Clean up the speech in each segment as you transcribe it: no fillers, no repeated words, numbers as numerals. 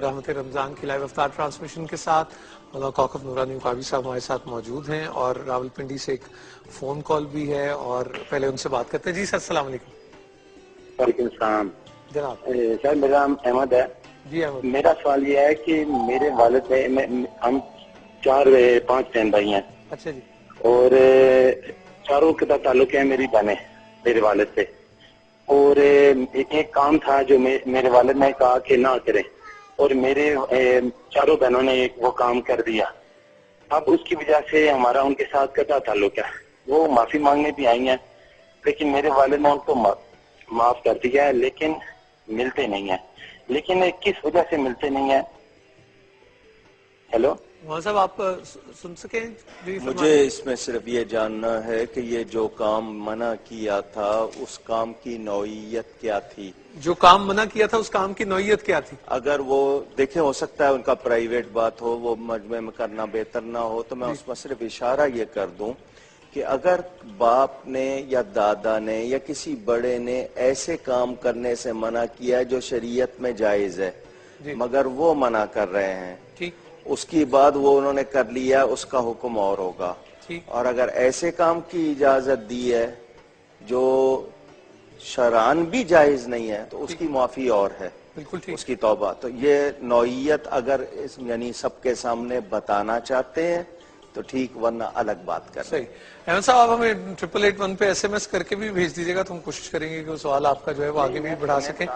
رحمت رمضان کی لائیو افطار ٹرانسمیشن کے ساتھ مولانا کوکب نورانی عقابی صاحب ہمارے ساتھ موجود ہیں اور راولپنڈی سے ایک فون کال بھی ہے اور پہلے ان سے بات کرتے ہیں. جی سر السلام علیکم. وعلیکم السلام جناب. سر میرا نام احمد ہے. جی احمد. میرا سوال یہ ہے کہ میرے والد ہم 4-5 بہن بھائی ہیں. اچھا جی. اور چاروں کے ساتھ تعلق ہے میری بہنیں میرے والد سے. اور ایک کام تھا جو میرے والد نے کہا کہ نہ کریں اور میرے چاروں بہنوں نے وہ کام کر دیا. اب اس کی وجہ سے ہمارا ان کے ساتھ قطع تعلق ہے. وہ معافی مانگنے بھی آئی ہیں لیکن میرے والد نے ان کو معاف کر دیا ہے لیکن ملتے نہیں ہیں. لیکن کس وجہ سے ملتے نہیں ہیں؟ ہیلو مولانا صاحب آپ سن سکیں؟ مجھے اس میں صرف یہ جاننا ہے کہ یہ جو کام منع کیا تھا اس کام کی نوعیت کیا تھی؟ جو کام منع کیا تھا اس کام کی نوعیت کیا تھی؟ اگر وہ دیکھیں ہو سکتا ہے ان کا پرائیویٹ بات ہو وہ مجمع میں کرنا بہتر نہ ہو تو میں اس میں صرف اشارہ یہ کر دوں کہ اگر باپ نے یا دادا نے یا کسی بڑے نے ایسے کام کرنے سے منع کیا جو شریعت میں جائز ہے مگر وہ منع کر رہے ہیں اس کی بعد وہ انہوں نے کر لیا اس کا حکم اور ہوگا. اور اگر ایسے کام کی اجازت دی ہے جو شرعاً بھی جائز نہیں ہے تو اس کی معافی اور ہے اس کی توبہ. تو یہ نوعیت اگر یعنی سب کے سامنے بتانا چاہتے ہیں تو ٹھیک ورنہ الگ بات کریں. صحیح. احمد صاحب آپ ہمیں 8881 پہ ایس ایم ایس کر کے بھی بھیج دیجیے گا تو ہم کوشش کریں گے کہ وہ سوال آپ کا جو ہے وہ آگے بھی بڑھا سکیں.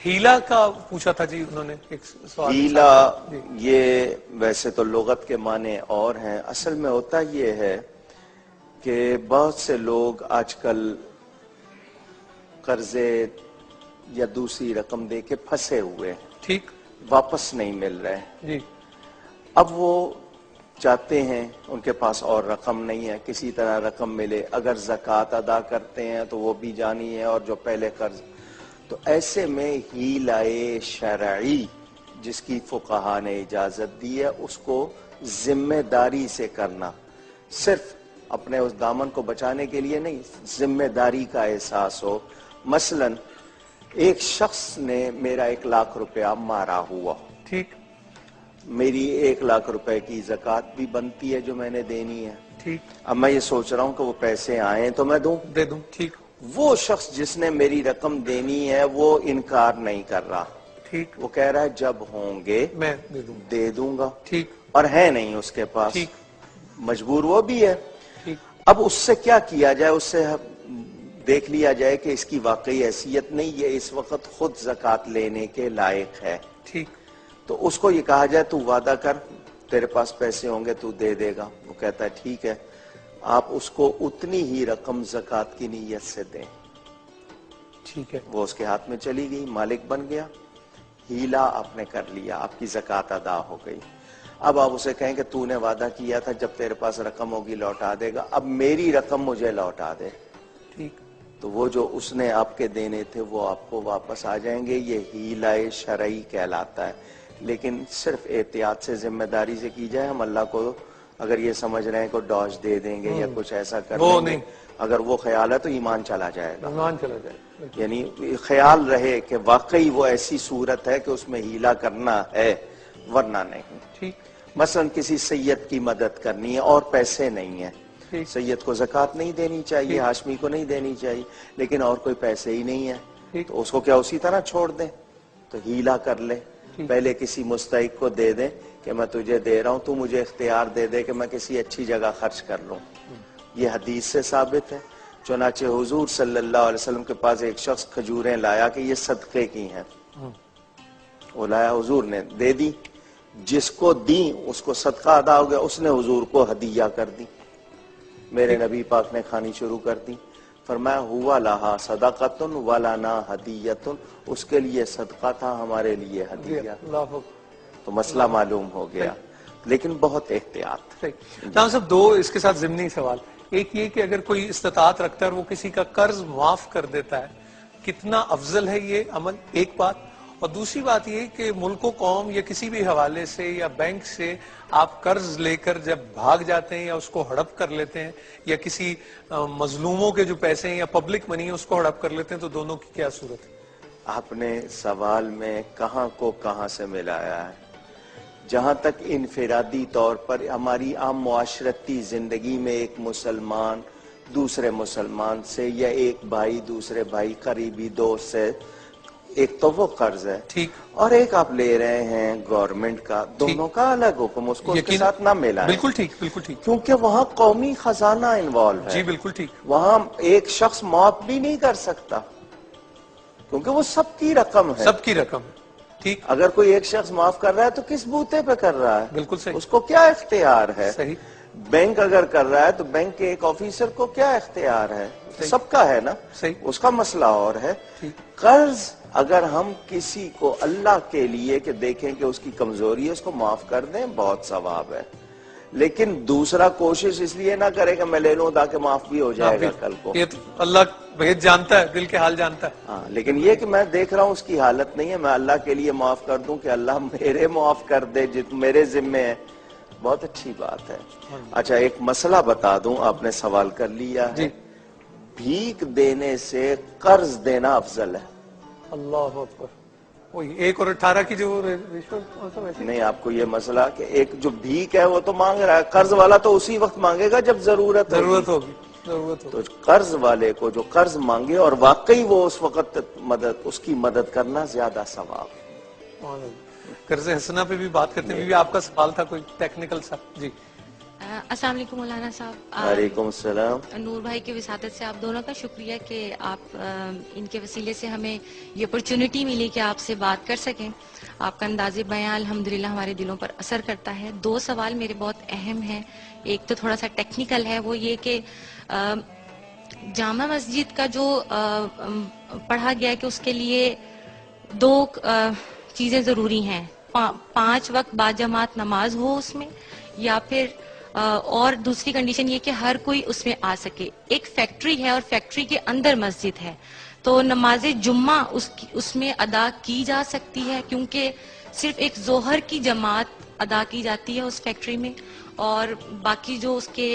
ہیلا کا پوچھا تھا جی انہوں نے ایک سوال. ہیلا یہ ویسے تو لغت کے معنی اور ہیں. اصل میں ہوتا یہ ہے کہ بہت سے لوگ آج کل قرضے یا دوسری رقم دے کے پھنسے ہوئے ٹھیک واپس نہیں مل رہے جی. اب وہ چاہتے ہیں ان کے پاس اور رقم نہیں ہے کسی طرح رقم ملے. اگر زکوٰۃ ادا کرتے ہیں تو وہ بھی جانی ہے اور جو پہلے قرض تو ایسے میں ہیلائے شرعی جس کی فقہا نے اجازت دی ہے اس کو ذمہ داری سے کرنا صرف اپنے اس دامن کو بچانے کے لیے نہیں ذمہ داری کا احساس ہو. مثلا ایک شخص نے میرا 1,00,000 روپیہ مارا ہوا ٹھیک میری 1,00,000 روپے کی زکوٰۃ بھی بنتی ہے جو میں نے دینی ہے ٹھیک. اب میں یہ سوچ رہا ہوں کہ وہ پیسے آئیں تو میں دے دوں ٹھیک. وہ شخص جس نے میری رقم دینی ہے وہ انکار نہیں کر رہا ٹھیک. وہ کہہ رہا ہے جب ہوں گے میں دے دوں گا ٹھیک. اور ہے نہیں اس کے پاس ٹھیک. مجبور وہ بھی ہے. ٹھیک. اب اس سے کیا کیا جائے اس سے دیکھ لیا جائے کہ اس کی واقعی حیثیت نہیں یہ اس وقت خود زکوٰۃ لینے کے لائق ہے ٹھیک. تو اس کو یہ کہا جائے تو وعدہ کر تیرے پاس پیسے ہوں گے تو دے دے گا. وہ کہتا ہے ٹھیک ہے آپ اس کو اتنی ہی رقم زکوٰۃ کی نیت سے دیں. ٹھیک ہے. وہ اس کے ہاتھ میں چلی گئی مالک بن گیا ہیلا آپ نے کر لیا آپ کی زکوٰۃ ادا ہو گئی. اب آپ اسے کہیں کہ تو نے وعدہ کیا تھا جب تیرے پاس رقم ہوگی لوٹا دے گا اب میری رقم مجھے لوٹا دے ٹھیک. تو وہ جو اس نے آپ کے دینے تھے وہ آپ کو واپس آ جائیں گے. یہ ہیلائے شرعی کہلاتا ہے لیکن صرف احتیاط سے ذمہ داری سے کی جائے. ہم اللہ کو اگر یہ سمجھ رہے ہیں کہ ڈاج دے دیں گے یا کچھ ایسا کر دیں گے اگر وہ خیال ہے تو ایمان چلا جائے گا. ایمان چلا جائے گا. یعنی خیال رہے کہ واقعی وہ ایسی صورت ہے کہ اس میں ہیلا کرنا ہے ورنہ نہیں. ٹھیک. مثلا کسی سید کی مدد کرنی ہے اور پیسے نہیں ہیں سید کو زکوٰۃ نہیں دینی چاہیے ہاشمی کو نہیں دینی چاہیے لیکن اور کوئی پیسے ہی نہیں ہے تو اس کو کیا اسی طرح چھوڑ دیں تو ہیلا کر لے. پہلے کسی مستحق کو دے دیں کہ میں تجھے دے رہا ہوں تو مجھے اختیار دے دے کہ میں کسی اچھی جگہ خرچ کر لوں. یہ حدیث سے ثابت ہے. چنانچہ حضور صلی اللہ علیہ وسلم کے پاس ایک شخص کھجوریں لایا کہ یہ صدقے کی ہیں وہ لایا حضور نے دے دی. جس کو دیں اس کو صدقہ ادا ہو گیا اس نے حضور کو ہدیہ کر دی. میرے نبی پاک نے کھانی شروع کر دی. فرمایا ہوا لہا صدقۃ ولنا ہدیۃ اس کے لیے صدقہ تھا ہمارے لیے ہدیہ. تو مسئلہ معلوم ہو گیا لیکن بہت احتیاط. صاحب دو اس کے ساتھ ضمنی سوال. ایک یہ کہ اگر کوئی استطاعت رکھتا ہے اور وہ کسی کا قرض معاف کر دیتا ہے کتنا افضل ہے یہ عمل ایک بات. اور دوسری بات یہ کہ ملک و قوم یا کسی بھی حوالے سے یا بینک سے آپ قرض لے کر جب بھاگ جاتے ہیں یا اس کو ہڑپ کر لیتے ہیں یا کسی مظلوموں کے جو پیسے ہیں یا پبلک منی ہے اس کو ہڑپ کر لیتے ہیں تو دونوں کی کیا صورت ہے؟ آپ نے سوال میں کہاں کو کہاں سے ملایا ہے. جہاں تک انفرادی طور پر ہماری عام معاشرتی زندگی میں ایک مسلمان دوسرے مسلمان سے یا ایک بھائی دوسرے بھائی قریبی دوست سے، ایک تو وہ قرض ہے، ٹھیک، اور ایک آپ لے رہے ہیں گورنمنٹ کا، دونوں کا الگ حکم، اس کو اس کے ساتھ نہ ملائیں. بالکل ٹھیک، بالکل ٹھیک، کیونکہ وہاں قومی خزانہ انوالو ہے. جی بالکل ٹھیک، وہاں ایک شخص معاف بھی نہیں کر سکتا کیونکہ وہ سب کی رقم ہے. سب کی رقم، ٹھیک، اگر کوئی ایک شخص معاف کر رہا ہے تو کس بوتے پہ کر رہا ہے؟ بالکل صحیح، اس کو کیا اختیار ہے؟ صحیح، بینک اگر کر رہا ہے تو بینک کے ایک آفیسر کو کیا اختیار ہے؟ صحیح، سب کا ہے نا، صحیح، اس کا مسئلہ اور ہے. ٹھیک، قرض اگر ہم کسی کو اللہ کے لیے کہ دیکھیں کہ اس کی کمزوری ہے اس کو معاف کر دیں، بہت ثواب ہے. لیکن دوسرا کوشش اس لیے نہ کرے کہ میں لے لوں تاکہ معاف بھی ہو جائے گا کل کو. یہ تو اللہ بہت جانتا ہے، دل کے حال جانتا ہے. ہاں، لیکن یہ کہ میں دیکھ رہا ہوں اس کی حالت نہیں ہے، میں اللہ کے لیے معاف کر دوں کہ اللہ میرے معاف کر دے میرے ذمے ہے، بہت اچھی بات ہے. اچھا، ایک مسئلہ بتا دوں، آپ نے سوال کر لیا ہے. بھیک دینے سے قرض دینا افضل ہے. اللہ اکبر. وہی 1 اور 18 کی جو رشوت، نہیں، آپ کو یہ مسئلہ کہ ایک جو بھیک ہے وہ تو مانگ رہا ہے، قرض والا تو اسی وقت مانگے گا جب ضرورت ہوگی. تو قرض والے کو جو قرض مانگے اور واقعی وہ اس وقت اس کی مدد کرنا زیادہ ثواب. قرض حسنہ پہ بھی بات کرتے ہیں. آپ کا سوال تھا کوئی ٹیکنیکل سا؟ جی. السلام علیکم مولانا صاحب. وعلیکم السلام. نور بھائی کی وساطت سے آپ دونوں کا شکریہ کہ آپ ان کے وسیلے سے ہمیں یہ اپرچونٹی ملی کہ آپ سے بات کر سکیں. آپ کا انداز بیان الحمدللہ ہمارے دلوں پر اثر کرتا ہے. 2 سوال میرے بہت اہم ہیں. ایک تو تھوڑا سا ٹیکنیکل ہے، وہ یہ کہ جامع مسجد کا جو پڑھا گیا کہ اس کے لیے 2 چیزیں ضروری ہیں، 5 وقت با جماعت نماز ہو اس میں، یا پھر اور دوسری کنڈیشن یہ کہ ہر کوئی اس میں آ سکے. ایک فیکٹری ہے اور فیکٹری کے اندر مسجد ہے، تو نماز جمعہ اس میں ادا کی جا سکتی ہے، کیونکہ صرف ایک ظہر کی جماعت ادا کی جاتی ہے اس فیکٹری میں، اور باقی جو اس کے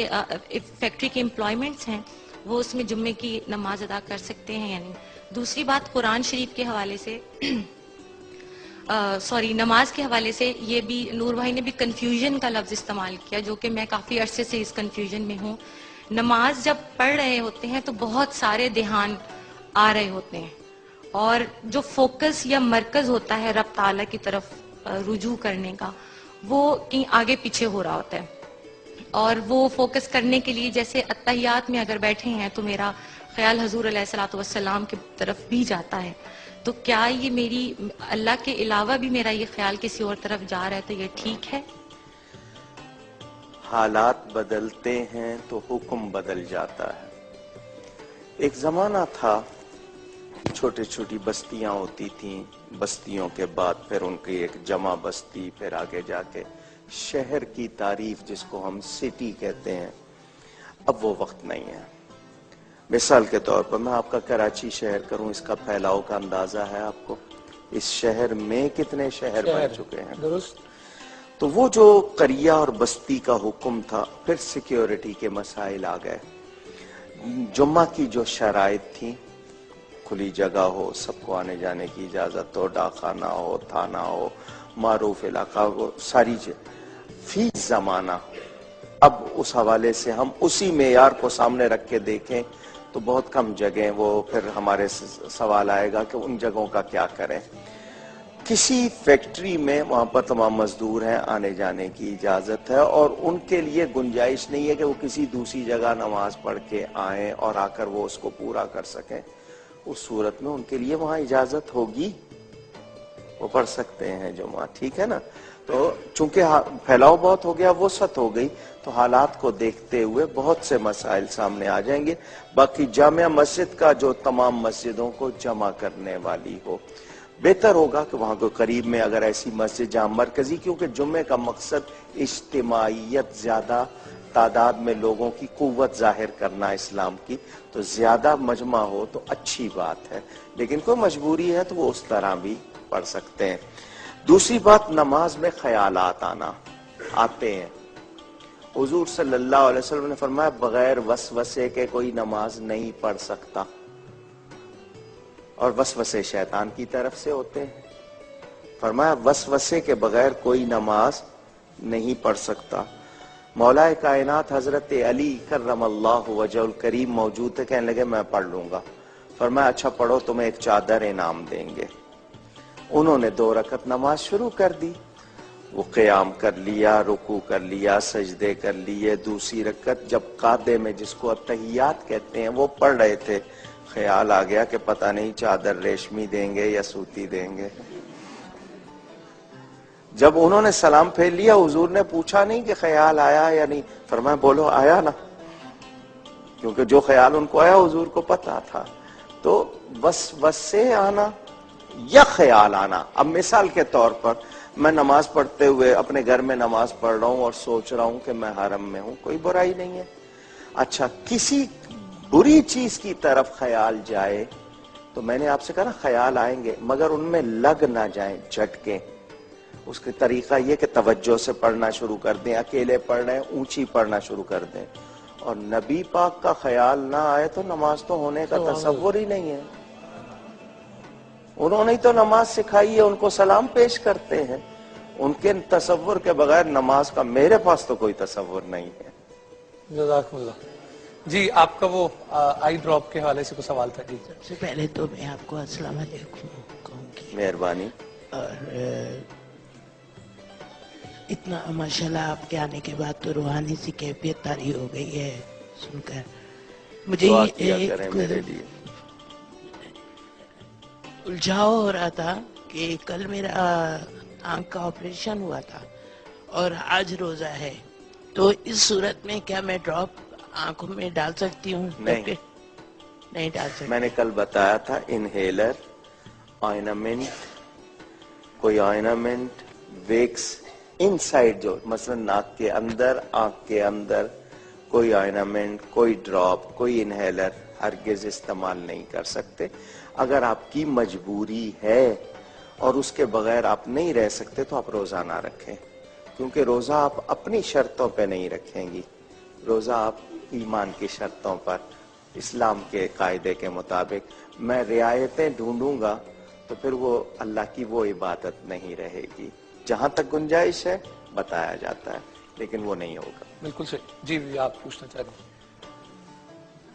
فیکٹری کے امپلائمنٹس ہیں وہ اس میں جمعے کی نماز ادا کر سکتے ہیں. یعنی دوسری بات قرآن شریف کے حوالے سے نماز کے حوالے سے یہ بھی نور بھائی نے بھی کنفیوژن کا لفظ استعمال کیا، جو کہ میں کافی عرصے سے اس کنفیوژن میں ہوں. نماز جب پڑھ رہے ہوتے ہیں تو بہت سارے دھیان آ رہے ہوتے ہیں، اور جو فوکس یا مرکز ہوتا ہے رب تعالیٰ کی طرف رجوع کرنے کا، وہ کہیں آگے پیچھے ہو رہا ہوتا ہے. اور وہ فوکس کرنے کے لیے جیسے اتحیات میں اگر بیٹھے ہیں تو میرا خیال حضور علیہ الصلوۃ والسلام کی طرف بھی جاتا ہے. تو کیا یہ میری اللہ کے علاوہ بھی میرا یہ خیال کسی اور طرف جا رہا ہے تو یہ ٹھیک ہے؟ حالات بدلتے ہیں تو حکم بدل جاتا ہے. ایک زمانہ تھا چھوٹی چھوٹی بستیاں ہوتی تھیں، بستیوں کے بعد پھر ان کی ایک جمع بستی، پھر آگے جا کے شہر کی تعریف جس کو ہم سٹی کہتے ہیں. اب وہ وقت نہیں ہے. مثال کے طور پر میں آپ کا کراچی شہر کروں، اس کا پھیلاؤ کا اندازہ ہے آپ کو؟ اس شہر میں کتنے شہر بن چکے ہیں. درست. تو وہ جو قریہ اور بستی کا حکم تھا، پھر سیکیورٹی کے مسائل آ گئے. جمعہ کی جو شرائط تھی، کھلی جگہ ہو، سب کو آنے جانے کی اجازت ہو، ڈاکخانہ ہو، تھانہ ہو، معروف علاقہ ہو، ساری چیز فی زمانہ. اب اس حوالے سے ہم اسی معیار کو سامنے رکھ کے دیکھیں تو بہت کم جگہیں، وہ پھر ہمارے سوال آئے گا کہ ان جگہوں کا کیا کریں. کسی فیکٹری میں وہاں پر تمام مزدور ہیں، آنے جانے کی اجازت ہے، اور ان کے لیے گنجائش نہیں ہے کہ وہ کسی دوسری جگہ نماز پڑھ کے آئیں اور آ کر وہ اس کو پورا کر سکیں. اس صورت میں ان کے لیے وہاں اجازت ہوگی، وہ پڑھ سکتے ہیں جمعہ، ٹھیک ہے نا. تو چونکہ پھیلاؤ بہت ہو گیا، وسعت ہو گئی، تو حالات کو دیکھتے ہوئے بہت سے مسائل سامنے آ جائیں گے. باقی جامع مسجد کا جو تمام مسجدوں کو جمع کرنے والی ہو، بہتر ہوگا کہ وہاں کو قریب میں اگر ایسی مسجد جہاں مرکزی، کیونکہ جمعے کا مقصد اجتماعیت، زیادہ تعداد میں لوگوں کی قوت ظاہر کرنا اسلام کی، تو زیادہ مجمع ہو تو اچھی بات ہے. لیکن کوئی مجبوری ہے تو وہ اس طرح بھی پڑھ سکتے ہیں. دوسری بات، نماز میں خیالات آتے ہیں. حضور صلی اللہ علیہ وسلم نے فرمایا بغیر وسوسے کے کوئی نماز نہیں پڑھ سکتا. اور وسوسے شیطان کی طرف سے ہوتے ہیں. فرمایا وسوسے کے بغیر کوئی نماز نہیں پڑھ سکتا. مولا کائنات حضرت علی کرم اللہ وجہ الکریم موجود تھے, کہنے لگے میں پڑھ لوں گا. فرمایا اچھا پڑھو, تمہیں ایک چادر انعام دیں گے. انہوں نے 2 رکعت نماز شروع کر دی. وہ قیام کر لیا, رکوع کر لیا, سجدے کر لیے. دوسری رکعت جب قادے میں, جس کو التحیات کہتے ہیں, وہ پڑھ رہے تھے, خیال آ گیا کہ پتہ نہیں چادر ریشمی دیں گے یا سوتی دیں گے. جب انہوں نے سلام پھیر لیا, حضور نے پوچھا نہیں کہ خیال آیا یا نہیں, فرمایا بولو آیا نا, کیونکہ جو خیال ان کو آیا حضور کو پتا تھا. تو وسوسے آنا یا خیال آنا. اب مثال کے طور پر میں نماز پڑھتے ہوئے اپنے گھر میں نماز پڑھ رہا ہوں اور سوچ رہا ہوں کہ میں حرم میں ہوں, کوئی برائی نہیں ہے. اچھا کسی بری چیز کی طرف خیال جائے تو میں نے آپ سے کہا نا خیال آئیں گے, مگر ان میں لگ نہ جائیں جھٹکیں. اس کا طریقہ یہ کہ توجہ سے پڑھنا شروع کر دیں, اکیلے پڑھ رہے ہیں اونچی پڑھنا شروع کر دیں. اور نبی پاک کا خیال نہ آئے تو نماز تو ہونے کا تصور ہی نہیں ہے. انہوں نے تو نماز سکھائی ہے, ان کو سلام پیش کرتے ہیں. ان کے تصور کے بغیر نماز کا میرے پاس تو کوئی تصور نہیں ہے. جزاک اللہ. جی آپ کا وہ آئی ڈراپ کے حوالے سے کوئی سوال تھا. جی سب سے پہلے تو میں آپ کو السلام علیکم کہوں گی. مہربانی. اور اتنا ماشاءاللہ آپ کے آنے کے بعد تو روحانی سی کیفیت طاری ہو گئی ہے سن کر. مجھے دعا کیا کریں میرے لیے. الجھاؤ ہو رہا تھا کہ کل میرا آنکھ کا آپریشن ہوا تھا اور آج روزہ ہے, تو اس صورت میں کیا میں ڈراپ آنکھوں میں ڈال سکتی ہوں؟ نہیں ڈال سکتی. میں نے کل بتایا تھا انہیلر, آئنمنٹ, کوئی آئنمنٹ, ویکس ان سائڈ, جو مثلا ناک کے اندر, آنکھ کے اندر کوئی آئنمنٹ, کوئی ڈراپ, کوئی انہیلر ہرگز استعمال نہیں کر سکتے. اگر آپ کی مجبوری ہے اور اس کے بغیر آپ نہیں رہ سکتے تو آپ روزہ نہ رکھیں, کیونکہ روزہ آپ اپنی شرطوں پہ نہیں رکھیں گی. روزہ آپ ایمان کی شرطوں پر, اسلام کے قاعدے کے مطابق. میں رعایتیں ڈھونڈوں گا تو پھر وہ اللہ کی وہ عبادت نہیں رہے گی. جہاں تک گنجائش ہے بتایا جاتا ہے, لیکن وہ نہیں ہوگا. بالکل صحیح. جی آپ پوچھنا چاہ رہے ہیں.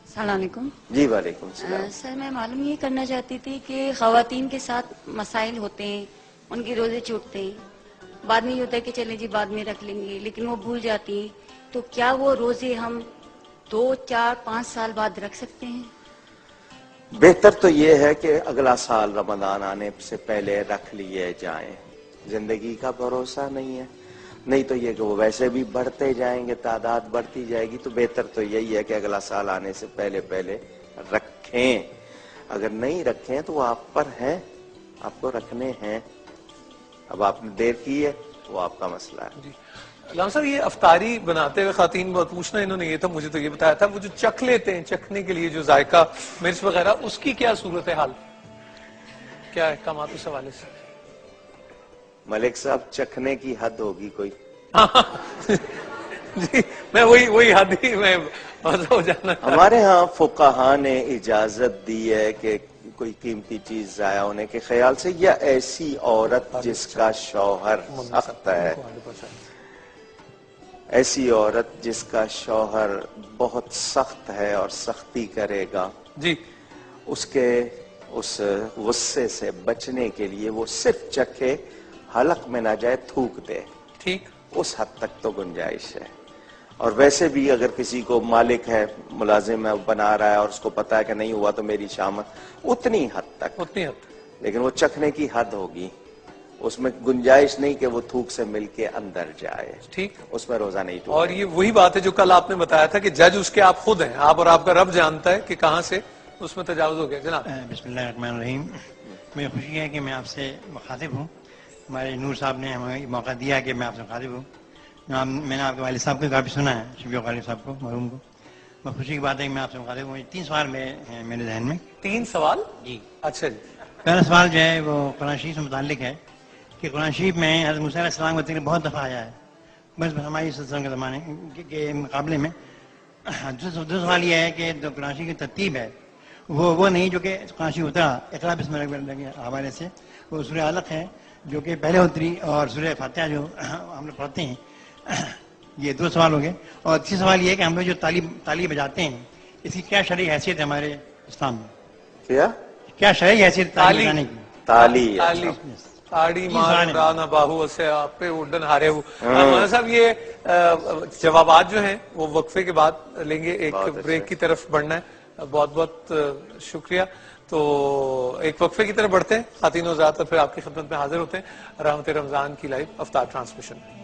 السلام علیکم. جی وعلیکم السلام. سر میں معلوم یہ کرنا چاہتی تھی کہ خواتین کے ساتھ مسائل ہوتے ہیں, ان کے روزے چھوٹتے ہیں, بعد میں یہ ہوتا ہے کہ چلیں جی بعد میں رکھ لیں گے, لیکن وہ بھول جاتی ہیں, تو کیا وہ روزے ہم 2, 4, 5 سال بعد رکھ سکتے ہیں؟ بہتر تو یہ ہے کہ اگلا سال رمضان آنے سے پہلے رکھ لیے جائیں. زندگی کا بھروسہ نہیں ہے, نہیں تو یہ کہ وہ ویسے بھی بڑھتے جائیں گے, تعداد بڑھتی جائے گی. تو بہتر تو یہی ہے کہ اگلا سال آنے سے پہلے رکھیں. اگر نہیں رکھیں تو وہ آپ پر ہیں, آپ کو رکھنے ہیں. اب آپ نے دیر کی ہے وہ آپ کا مسئلہ ہے. جی علامہ صاحب, یہ افطاری بناتے ہوئے خواتین بہت پوچھنا انہوں نے یہ تھا, مجھے تو یہ بتایا تھا وہ جو چکھ لیتے ہیں, چکھنے کے لیے جو ذائقہ مرچ وغیرہ, اس کی کیا صورت حال, کیا احکامات اس حوالے سے؟ ملک صاحب چکھنے کی حد ہوگی کوئی؟ جی میں وہی حد ہی میں ہو جانا. ہمارے ہاں فقہا نے اجازت دی ہے کہ کوئی قیمتی چیز ضائع ہونے کے خیال سے, یا ایسی عورت جس کا شوہر سخت ہے, ایسی عورت جس کا شوہر بہت سخت ہے اور سختی کرے گا, جی اس کے اس غصے سے بچنے کے لیے وہ صرف چکھے, حلق میں نہ جائے, تھوک دے. ٹھیک, اس حد تک تو گنجائش ہے. اور ویسے بھی اگر کسی کو مالک ہے, ملازم ہے, بنا رہا ہے اور اس کو پتا ہے کہ نہیں ہوا تو میری شامت, اتنی حد تک. لیکن وہ چکھنے کی حد ہوگی, اس میں گنجائش نہیں کہ وہ تھوک سے مل کے اندر جائے. ٹھیک, اس میں روزہ نہیں ٹوٹے. اور یہ وہی بات ہے جو کل آپ نے بتایا تھا کہ جج اس کے آپ خود ہیں, آپ اور آپ کا رب جانتا ہے کہ کہاں سے اس میں تجاوز ہو گیا. جناب بسم اللہ الرحمن الرحیم. مجھے خوشی ہے کہ میں آپ سے مخاطب ہوں. ہمارے نور صاحب نے ہمیں موقع دیا کہ میں آپ سے مخاطب ہوں. میں نے آپ کے والد صاحب کو کافی سنا ہے, شفیع غالب صاحب کو, مرحوم کو. بہت خوشی کی بات ہے کہ میں آپ سے مخاطب ہوں. 3 سوال میرے ذہن میں. 3 سوال؟ جی. اچھا جی. پہلا سوال جو ہے وہ قرآن شریف سے متعلق ہے کہ قرآن شریف میں حضرت موسیٰ علیہ السلام کا ذکر بہت دفعہ آیا ہے, بس ہماری سلسلوں کے زمانے کے مقابلے میں. دوسرا سوال یہ ہے کہ جو قرآن شریف کی ترتیب ہے وہ نہیں جو کہ قرآن اترا اقرا بسم اللہ کے حوالے سے، وہ سورہ علق ہے جو کہ پہلے اتری، اور سورہ فاتحہ جو ہم لوگ پڑھتے ہیں. یہ 2 سوال ہو گئے. اور تیسرا سوال یہ ہے کہ ہم لوگ جو تالی بجاتے ہیں اس کی کیا شرعی حیثیت ہے ہمارے اسلام میں؟ کیا شرعی حیثیت تالی بجانے کی؟ تاڑی مار رانا باہو سے آپ پہ اڈن ہارے ہو. مولانا صاحب یہ جوابات جو ہیں وہ وقفے کے بعد لیں گے، ایک بریک کی طرف بڑھنا ہے. بہت بہت شکریہ. تو ایک وقفے کی طرف بڑھتے ہیں خواتین و حضرات، اور پھر آپ کی خدمت میں حاضر ہوتے ہیں رحمت رمضان کی لائیو افطار ٹرانسمیشن میں.